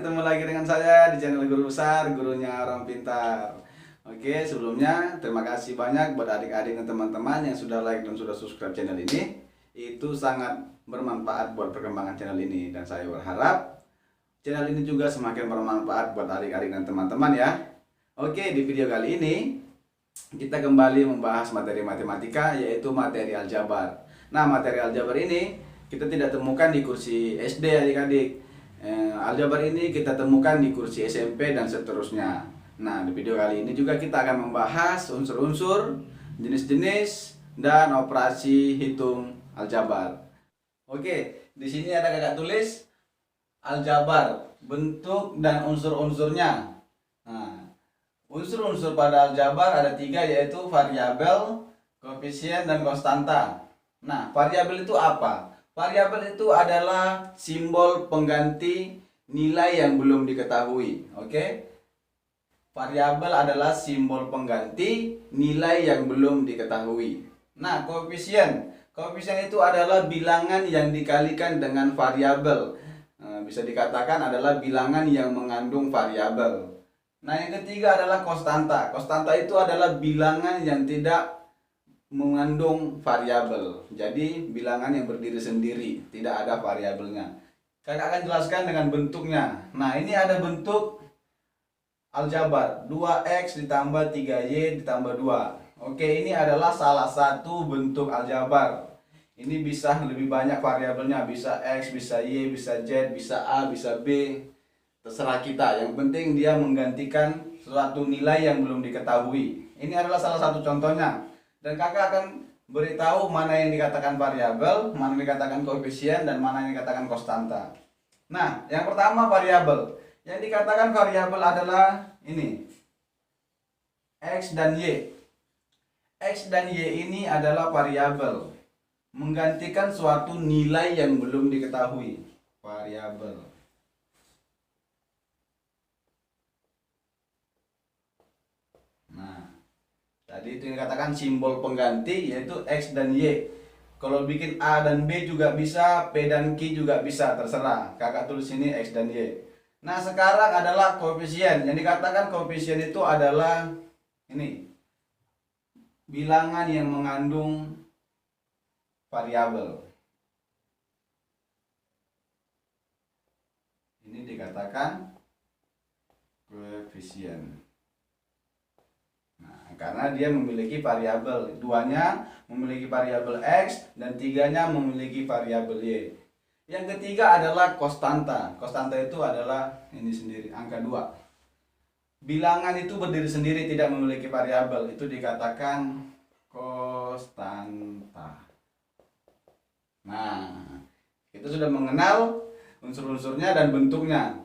ketemu lagi dengan saya di channel Guru Besar, gurunya orang pintar. Oke, sebelumnya terima kasih banyak buat adik-adik dan teman-teman yang sudah like dan sudah subscribe channel ini. Itu sangat bermanfaat buat perkembangan channel ini, dan saya berharap channel ini juga semakin bermanfaat buat adik-adik dan teman-teman ya. Oke, di video kali ini kita kembali membahas materi matematika, yaitu materi aljabar. Nah, materi aljabar ini kita tidak temukan di kursi SD adik-adik. Aljabar ini kita temukan di kursi SMP dan seterusnya. Nah, di video kali ini juga kita akan membahas unsur-unsur, jenis-jenis, dan operasi hitung aljabar. Oke, di sini ada kakak tulis aljabar, bentuk dan unsur-unsurnya. Nah, unsur-unsur pada aljabar ada 3, yaitu variabel, koefisien, dan konstanta. Nah, variabel itu apa? Variabel itu adalah simbol pengganti nilai yang belum diketahui. Oke? Variabel adalah simbol pengganti nilai yang belum diketahui. Nah, koefisien. Koefisien itu adalah bilangan yang dikalikan dengan variabel. Bisa dikatakan adalah bilangan yang mengandung variabel. Nah, yang ketiga adalah konstanta. Konstanta itu adalah bilangan yang tidak mengandung variabel. Jadi bilangan yang berdiri sendiri, tidak ada variabelnya. Kakak akan jelaskan dengan bentuknya. Nah, ini ada bentuk aljabar 2x ditambah 3y ditambah 2. Oke, ini adalah salah satu bentuk aljabar. Ini bisa lebih banyak variabelnya, bisa x, bisa y, bisa z, bisa a, bisa b. Terserah kita. Yang penting dia menggantikan suatu nilai yang belum diketahui. Ini adalah salah satu contohnya. Dan kakak akan beritahu mana yang dikatakan variabel, mana yang dikatakan koefisien, dan mana yang dikatakan konstanta. Nah, yang pertama variabel. Yang dikatakan variabel adalah ini, x dan y. X dan y ini adalah variabel, menggantikan suatu nilai yang belum diketahui. Variabel. Tadi itu dikatakan simbol pengganti, yaitu x dan y. Kalau bikin a dan b juga bisa, p dan q juga bisa, terserah. Kakak tulis ini x dan y. Nah, sekarang adalah koefisien. Yang dikatakan koefisien itu adalah ini, bilangan yang mengandung variabel. Ini dikatakan koefisien. Karena dia memiliki variabel, duanya memiliki variabel x dan tiganya memiliki variabel y. Yang ketiga adalah konstanta. Konstanta itu adalah ini sendiri, angka 2. Bilangan itu berdiri sendiri, tidak memiliki variabel, itu dikatakan konstanta. Nah, kita sudah mengenal unsur-unsurnya dan bentuknya.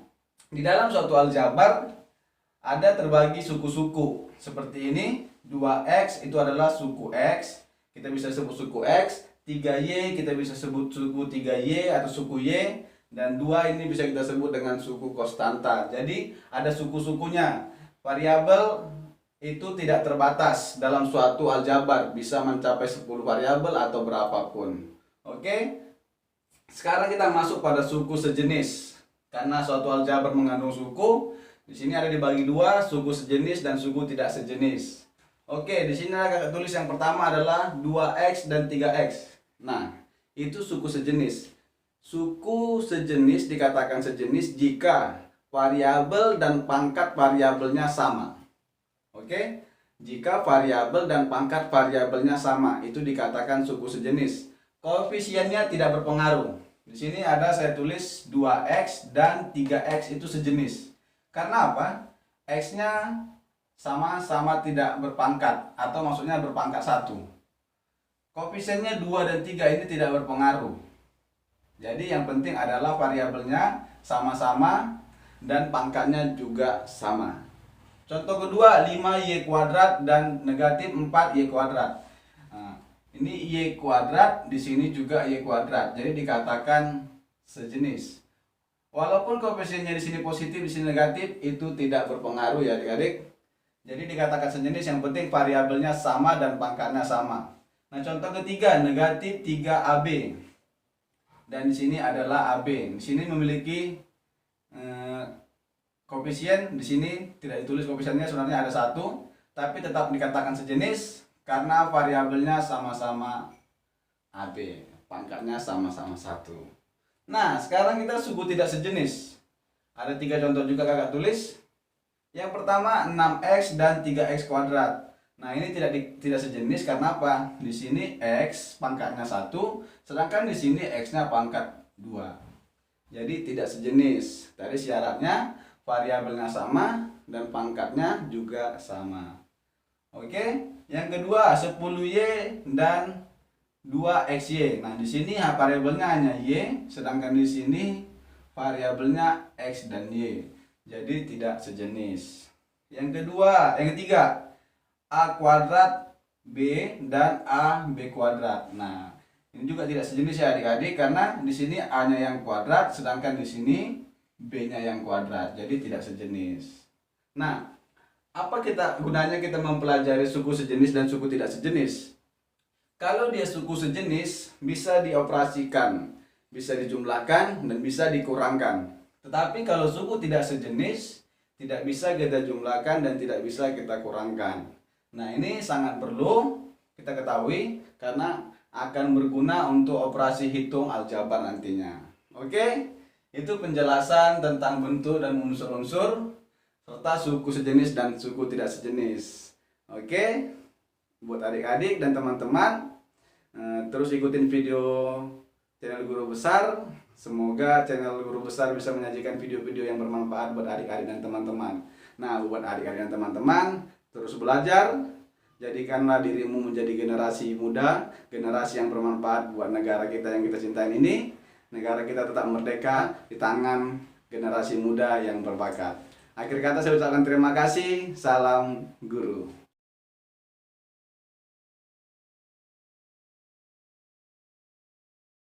Di dalam suatu aljabar ada terbagi suku-suku. Seperti ini, 2x itu adalah suku x, kita bisa sebut suku x, 3y kita bisa sebut suku 3y atau suku y, dan 2 ini bisa kita sebut dengan suku konstanta. Jadi ada suku-sukunya. Variabel itu tidak terbatas dalam suatu aljabar, bisa mencapai 10 variabel atau berapapun. Oke? Sekarang kita masuk pada suku sejenis. Karena suatu aljabar mengandung suku, di sini ada dibagi 2, suku sejenis dan suku tidak sejenis. Oke, di sini kakak tulis yang pertama adalah 2x dan 3x. Nah, itu suku sejenis. Suku sejenis dikatakan sejenis jika variabel dan pangkat variabelnya sama. Oke? Jika variabel dan pangkat variabelnya sama, itu dikatakan suku sejenis. Koefisiennya tidak berpengaruh. Di sini ada saya tulis 2x dan 3x itu sejenis. Karena apa? X-nya sama-sama tidak berpangkat, atau maksudnya berpangkat 1. Koefisiennya 2 dan 3 ini tidak berpengaruh. Jadi yang penting adalah variabelnya sama-sama dan pangkatnya juga sama. Contoh kedua, 5y kuadrat dan negatif 4y kuadrat. Nah, ini y kuadrat, di sini juga y kuadrat. Jadi dikatakan sejenis. Walaupun koefisiennya di sini positif, di sini negatif, itu tidak berpengaruh ya adik-adik. Jadi dikatakan sejenis, yang penting variabelnya sama dan pangkatnya sama. Nah, contoh ketiga, negatif 3AB. Dan di sini adalah AB. Di sini memiliki koefisien di sini tidak ditulis koefisiennya, sebenarnya ada satu, tapi tetap dikatakan sejenis karena variabelnya sama-sama AB, pangkatnya sama-sama satu. Nah, sekarang kita suku tidak sejenis. Ada 3 contoh juga kakak tulis. Yang pertama 6x dan 3x kuadrat. Nah, ini tidak sejenis karena apa? Di sini x pangkatnya 1, sedangkan di sini x-nya pangkat 2. Jadi tidak sejenis. Tadi syaratnya variabelnya sama dan pangkatnya juga sama. Oke? Yang kedua 10y dan 2xy. Nah, di sini variabelnya hanya y, sedangkan di sini variabelnya x dan y. Jadi tidak sejenis. Yang ketiga a kuadrat b dan a b kuadrat. Nah, ini juga tidak sejenis ya adik-adik karena di sini a-nya yang kuadrat sedangkan di sini b-nya yang kuadrat. Jadi tidak sejenis. Nah, apa gunanya kita mempelajari suku sejenis dan suku tidak sejenis? Kalau dia suku sejenis bisa dioperasikan, bisa dijumlahkan dan bisa dikurangkan. Tetapi kalau suku tidak sejenis tidak bisa kita jumlahkan dan tidak bisa kita kurangkan. Nah, ini sangat perlu kita ketahui karena akan berguna untuk operasi hitung aljabar nantinya. Oke, itu penjelasan tentang bentuk dan unsur-unsur serta suku sejenis dan suku tidak sejenis. Oke, buat adik-adik dan teman-teman, terus ikutin video channel Guru Besar. Semoga channel Guru Besar bisa menyajikan video-video yang bermanfaat buat adik-adik dan teman-teman. Nah, buat adik-adik dan teman-teman, terus belajar, jadikanlah dirimu menjadi generasi muda, generasi yang bermanfaat buat negara kita yang kita cintai ini. Negara kita tetap merdeka di tangan generasi muda yang berbakat. Akhir kata saya ucapkan terima kasih, salam guru.